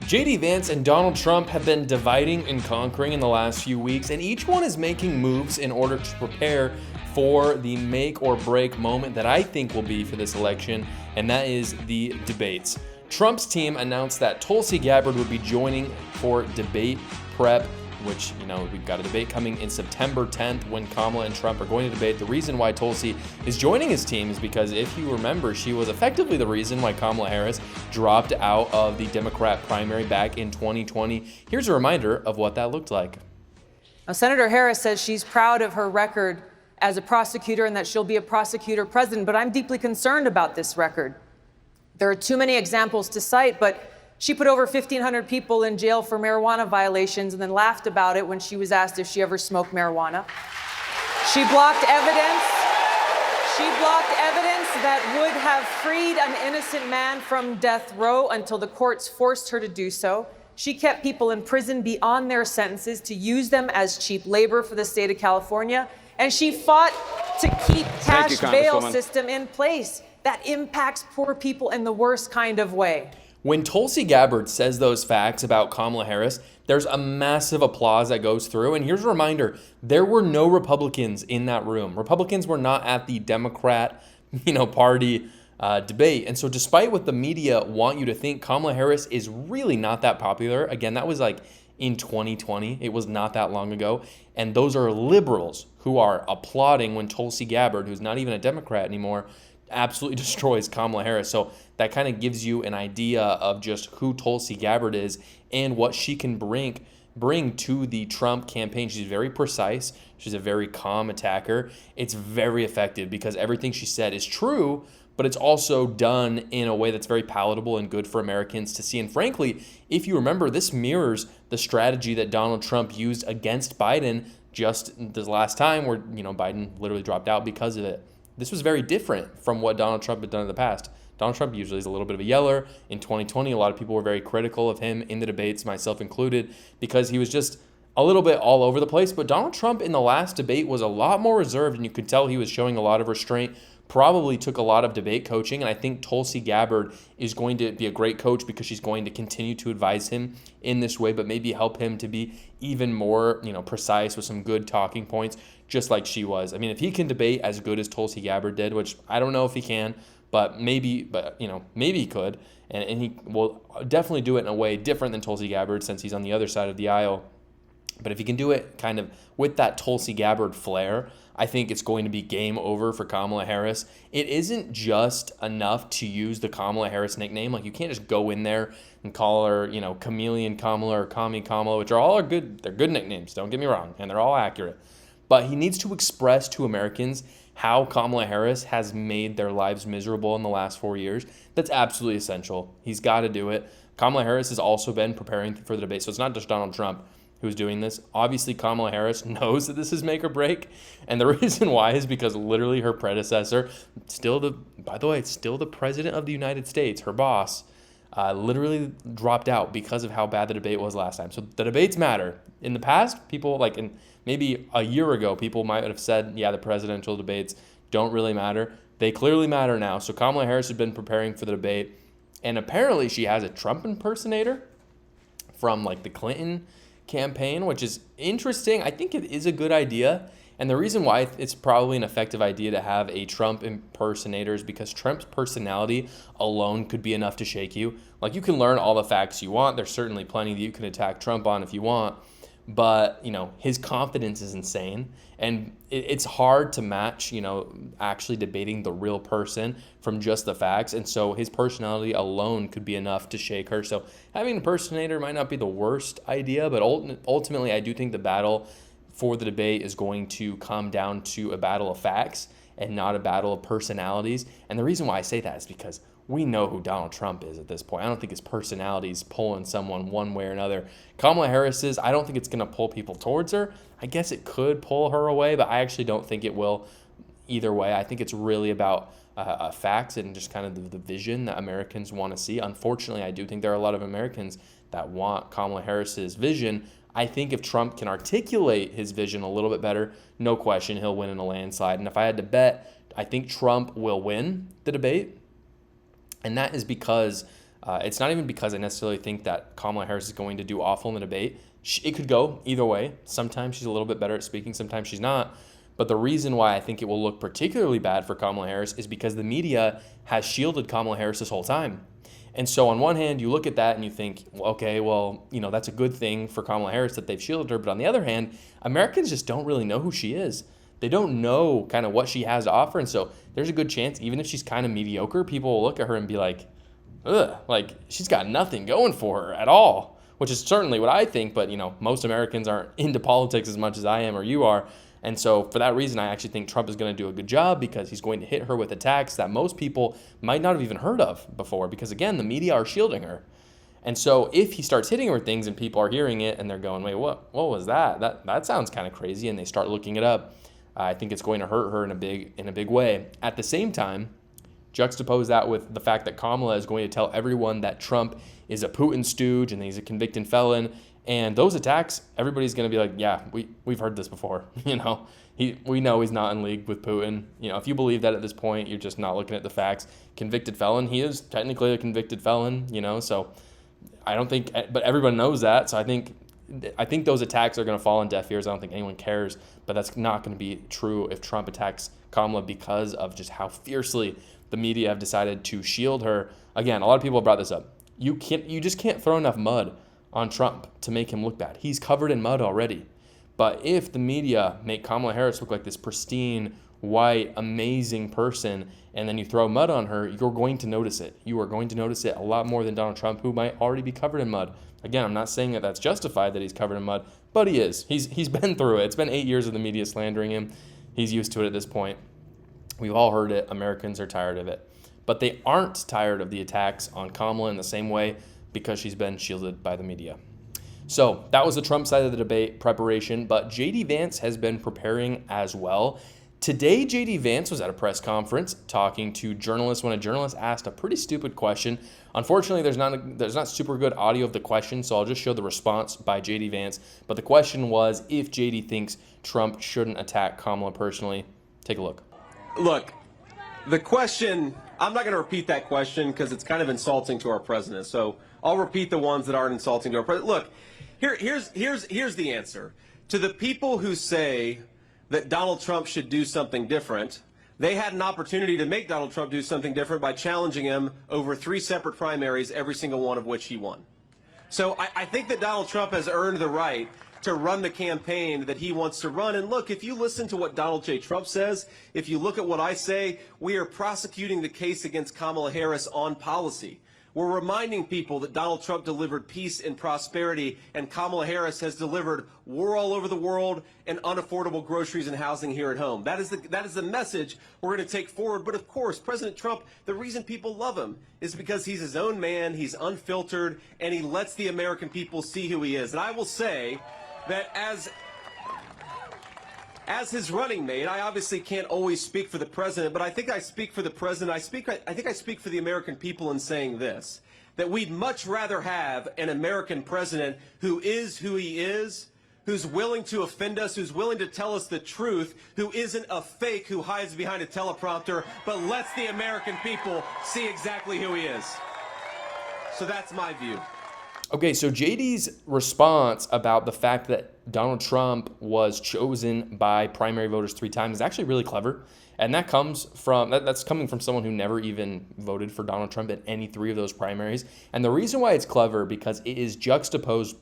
JD Vance and Donald Trump have been dividing and conquering in the last few weeks, and each one is making moves in order to prepare for the make or break moment that I think will be for this election, and that is the debates. Trump's team announced that Tulsi Gabbard would be joining for debate prep, which, we've got a debate coming in September 10th when Kamala and Trump are going to debate. The reason why Tulsi is joining his team is because, if you remember, she was effectively the reason why Kamala Harris dropped out of the Democrat primary back in 2020. Here's a reminder of what that looked like. Now, Senator Harris says she's proud of her record as a prosecutor and that she'll be a prosecutor president, but I'm deeply concerned about this record. There are too many examples to cite, but she put over 1,500 people in jail for marijuana violations and then laughed about it when she was asked if she ever smoked marijuana. She blocked evidence. She blocked evidence that would have freed an innocent man from death row until the courts forced her to do so. She kept people in prison beyond their sentences to use them as cheap labor for the state of California. And she fought to keep cash bail system in place that impacts poor people in the worst kind of way. When Tulsi Gabbard says those facts about Kamala Harris, there's a massive applause that goes through. And here's a reminder, there were no Republicans in that room. Republicans were not at the Democrat, party debate. And so despite what the media want you to think, Kamala Harris is really not that popular. Again, that was like in 2020. It was not that long ago. And those are liberals who are applauding when Tulsi Gabbard, who's not even a Democrat anymore, absolutely destroys Kamala Harris. So that kind of gives you an idea of just who Tulsi Gabbard is and what she can bring to the Trump campaign. She's very precise. She's a very calm attacker. It's very effective because everything she said is true, but it's also done in a way that's very palatable and good for Americans to see. And frankly, if you remember, this mirrors the strategy that Donald Trump used against Biden just this last time where, Biden literally dropped out because of it. This was very different from what Donald Trump had done in the past. Donald Trump usually is a little bit of a yeller. In 2020, a lot of people were very critical of him in the debates, myself included, because he was just a little bit all over the place. But Donald Trump in the last debate was a lot more reserved, and you could tell he was showing a lot of restraint, probably took a lot of debate coaching. And I think Tulsi Gabbard is going to be a great coach because she's going to continue to advise him in this way, but maybe help him to be even more, precise with some good talking points, just like she was. I mean, if he can debate as good as Tulsi Gabbard did, which I don't know if he can, but maybe he could, and he will definitely do it in a way different than Tulsi Gabbard since he's on the other side of the aisle. But if he can do it kind of with that Tulsi Gabbard flair, I think it's going to be game over for Kamala Harris. It isn't just enough to use the Kamala Harris nickname. Like, you can't just go in there and call her, Chameleon Kamala or Commie Kamala, which are good. They're good nicknames, don't get me wrong, and they're all accurate. But he needs to express to Americans how Kamala Harris has made their lives miserable in the last 4 years. That's absolutely essential. He's got to do it. Kamala Harris has also been preparing for the debate, so it's not just Donald Trump who's doing this. Obviously, Kamala Harris knows that this is make or break, and the reason why is because literally her predecessor, still the president of the United States, her boss, literally dropped out because of how bad the debate was last time. So the debates matter. In the past, people maybe a year ago, people might have said, yeah, the presidential debates don't really matter. They clearly matter now. So Kamala Harris has been preparing for the debate, and apparently she has a Trump impersonator from the Clinton campaign, which is interesting. I think it is a good idea. And the reason why it's probably an effective idea to have a Trump impersonator is because Trump's personality alone could be enough to shake you. You can learn all the facts you want. There's certainly plenty that you can attack Trump on if you want. But, his confidence is insane. And it's hard to match, actually debating the real person from just the facts. And so his personality alone could be enough to shake her. So having an impersonator might not be the worst idea, but ultimately I do think the battle for the debate is going to come down to a battle of facts and not a battle of personalities. And the reason why I say that is because we know who Donald Trump is at this point. I don't think his personality is pulling someone one way or another. Kamala Harris is. I don't think it's going to pull people towards her. I guess it could pull her away, but I actually don't think it will either way. I think it's really about facts and just kind of the vision that Americans want to see. Unfortunately, I do think there are a lot of Americans that want Kamala Harris's vision. I think if Trump can articulate his vision a little bit better, no question, he'll win in a landslide. And if I had to bet, I think Trump will win the debate. And that is because It's not even because I necessarily think that Kamala Harris is going to do awful in the debate. It could go either way. Sometimes she's a little bit better at speaking, sometimes she's not. But the reason why I think it will look particularly bad for Kamala Harris is because the media has shielded Kamala Harris this whole time. And so on one hand, you look at that and you think, okay, well, that's a good thing for Kamala Harris that they've shielded her. But on the other hand, Americans just don't really know who she is. They don't know kind of what she has to offer. And so there's a good chance, even if she's kind of mediocre, people will look at her and be like, ugh, like she's got nothing going for her at all, which is certainly what I think. But, most Americans aren't into politics as much as I am or you are. And so for that reason, I actually think Trump is going to do a good job because he's going to hit her with attacks that most people might not have even heard of before because, again, the media are shielding her. And so if he starts hitting her with things and people are hearing it and they're going, wait, what was that? That sounds kind of crazy, and they start looking it up, I think it's going to hurt her in a big way. At the same time, juxtapose that with the fact that Kamala is going to tell everyone that Trump is a Putin stooge and that he's a convicted felon. And those attacks, everybody's going to be like, yeah, we've heard this before. We know he's not in league with Putin. If you believe that at this point, you're just not looking at the facts. Convicted felon, he is technically a convicted felon, so I don't think, but everyone knows that. So I think those attacks are going to fall on deaf ears. I don't think anyone cares, but that's not going to be true if Trump attacks Kamala because of just how fiercely the media have decided to shield her. Again, a lot of people have brought this up. You just can't throw enough mud on Trump to make him look bad. He's covered in mud already. But if the media make Kamala Harris look like this pristine, white, amazing person, and then you throw mud on her, you're going to notice it. You are going to notice it a lot more than Donald Trump, who might already be covered in mud. Again, I'm not saying that that's justified that he's covered in mud, but he is. He's been through it. It's been 8 years of the media slandering him. He's used to it at this point. We've all heard it. Americans are tired of it. But they aren't tired of the attacks on Kamala in the same way because she's been shielded by the media. So that was the Trump side of the debate preparation, but J.D. Vance has been preparing as well. Today, J.D. Vance was at a press conference talking to journalists when a journalist asked a pretty stupid question. Unfortunately, there's not super good audio of the question, so I'll just show the response by J.D. Vance. But the question was if J.D. thinks Trump shouldn't attack Kamala personally. Take a look. Look, the question, I'm not going to repeat that question because it's kind of insulting to our president. So I'll repeat the ones that aren't insulting to our president. Look, here's the answer. To the people who say that Donald Trump should do something different, they had an opportunity to make Donald Trump do something different by challenging him over 3 separate primaries, every single one of which he won. So I think that Donald Trump has earned the right to run the campaign that he wants to run. And look, if you listen to what Donald J. Trump says, if you look at what I say, we are prosecuting the case against Kamala Harris on policy. We're reminding people that Donald Trump delivered peace and prosperity, and Kamala Harris has delivered war all over the world and unaffordable groceries and housing here at home. That is the message we're going to take forward. But of course, President Trump, the reason people love him is because he's his own man, he's unfiltered, and he lets the American people see who he is. And I will say that as his running mate, I obviously can't always speak for the president, but I think I speak for the president. I think I speak for the American people in saying this, that we'd much rather have an American president who is who he is, who's willing to offend us, who's willing to tell us the truth, who isn't a fake who hides behind a teleprompter, but lets the American people see exactly who he is. So that's my view. Okay, so JD's response about the fact that Donald Trump was chosen by primary voters 3 times is actually really clever. And that's coming from someone who never even voted for Donald Trump in any 3 of those primaries. And the reason why it's clever, because it is juxtaposed,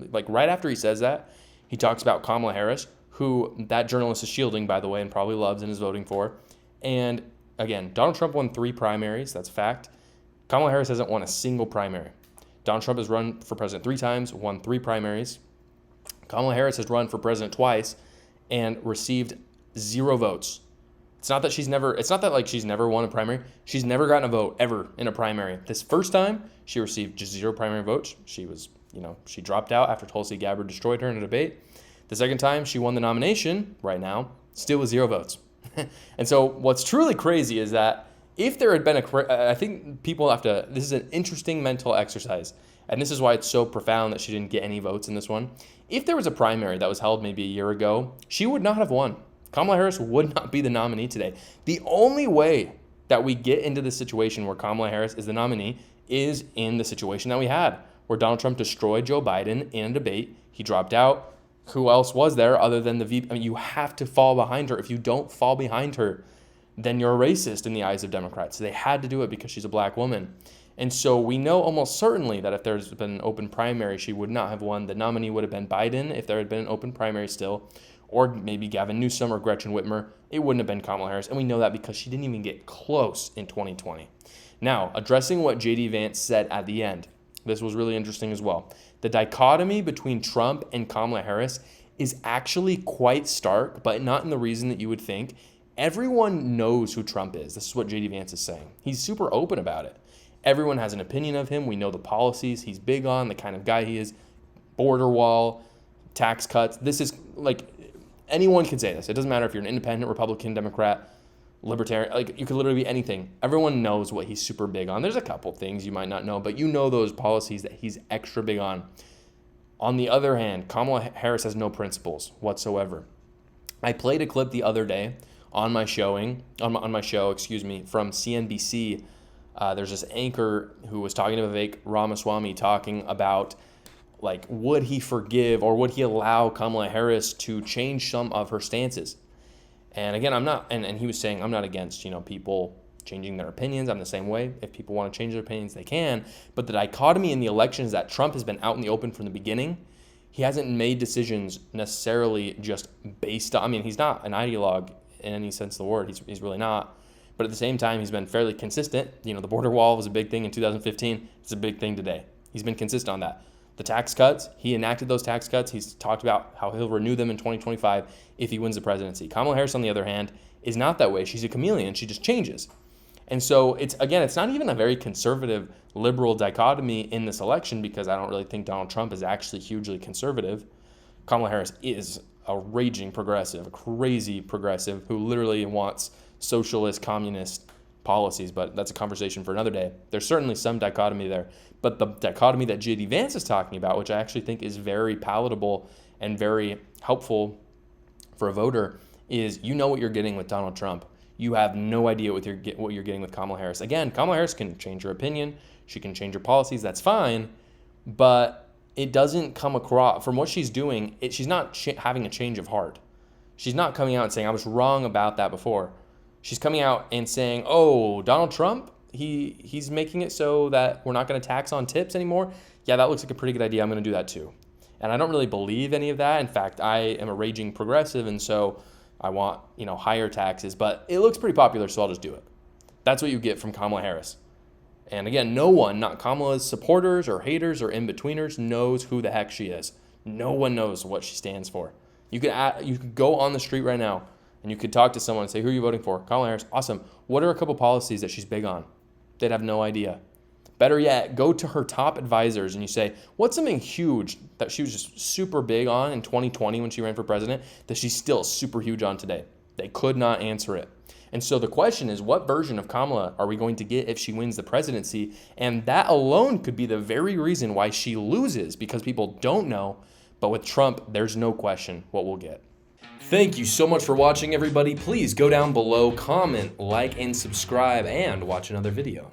like right after he says that, he talks about Kamala Harris, who that journalist is shielding, by the way, and probably loves and is voting for. And again, Donald Trump won 3 primaries, that's fact. Kamala Harris hasn't won a single primary. Donald Trump has run for president 3 times, won 3 primaries. Kamala Harris has run for president twice and received 0 votes. It's not that she's never won a primary. She's never gotten a vote ever in a primary. This first time, she received just 0 primary votes. She dropped out after Tulsi Gabbard destroyed her in a debate. The second time, she won the nomination right now, still with 0 votes. And so what's truly crazy is that if there had been I think people have to, this is an interesting mental exercise, and this is why it's so profound that she didn't get any votes in this one. If there was a primary that was held maybe a year ago, she would not have won. Kamala Harris would not be the nominee today. The only way that we get into this situation where Kamala Harris is the nominee is in the situation that we had, where Donald Trump destroyed Joe Biden in a debate. He dropped out. Who else was there other than the VP? I mean, you have to fall behind her. If you don't fall behind her, then you're a racist in the eyes of Democrats. They had to do it because she's a black woman. And so we know almost certainly that if there's been an open primary, she would not have won. The nominee would have been Biden if there had been an open primary still, or maybe Gavin Newsom or Gretchen Whitmer. It wouldn't have been Kamala Harris. And we know that because she didn't even get close in 2020. Now, addressing what J.D. Vance said at the end, this was really interesting as well. The dichotomy between Trump and Kamala Harris is actually quite stark, but not in the reason that you would think. Everyone knows who Trump is. This is what J.D. Vance is saying. He's super open about it. Everyone has an opinion of him. We know the policies he's big on, the kind of guy he is, border wall, tax cuts. This is like, anyone can say this. It doesn't matter if you're an independent, Republican, Democrat, libertarian, like you could literally be anything. Everyone knows what he's super big on. There's a couple things you might not know, but you know those policies that he's extra big on. On the other hand, Kamala Harris has no principles whatsoever. I played a clip the other day on my show, from CNBC. There's this anchor who was talking to Vivek Ramaswamy talking about, like, would he forgive or would he allow Kamala Harris to change some of her stances? And again, I'm not, and he was saying, I'm not against, people changing their opinions. I'm the same way. If people want to change their opinions, they can. But the dichotomy in the election is that Trump has been out in the open from the beginning. He hasn't made decisions necessarily just based on, he's not an ideologue in any sense of the word. He's really not. But at the same time, he's been fairly consistent. The border wall was a big thing in 2015. It's a big thing today. He's been consistent on that. The tax cuts, he enacted those tax cuts. He's talked about how he'll renew them in 2025 if he wins the presidency. Kamala Harris, on the other hand, is not that way. She's a chameleon. She just changes. And so it's not even a very conservative liberal dichotomy in this election, because I don't really think Donald Trump is actually hugely conservative. Kamala Harris is a raging progressive, a crazy progressive who literally wants socialist, communist policies, but that's a conversation for another day. There's certainly some dichotomy there, but the dichotomy that J.D. Vance is talking about, which I actually think is very palatable and very helpful for a voter, is what you're getting with Donald Trump. You have no idea what you're getting with Kamala Harris. Again, Kamala Harris can change her opinion. She can change her policies. That's fine, but it doesn't come across, from what she's doing, she's not having a change of heart. She's not coming out and saying, I was wrong about that before. She's coming out and saying, oh, Donald Trump, he's making it so that we're not going to tax on tips anymore. Yeah, that looks like a pretty good idea. I'm going to do that too. And I don't really believe any of that. In fact, I am a raging progressive, and so I want, higher taxes. But it looks pretty popular, so I'll just do it. That's what you get from Kamala Harris. And again, no one, not Kamala's supporters or haters or in-betweeners, knows who the heck she is. No one knows what she stands for. You could go on the street right now, and you could talk to someone and say, who are you voting for? Kamala Harris. Awesome. What are a couple policies that she's big on? They'd have no idea. Better yet, go to her top advisors and you say, what's something huge that she was just super big on in 2020 when she ran for president that she's still super huge on today? They could not answer it. And so the question is, what version of Kamala are we going to get if she wins the presidency? And that alone could be the very reason why she loses, because people don't know. But with Trump, there's no question what we'll get. Thank you so much for watching, everybody. Please go down below, comment, like, and subscribe, and watch another video.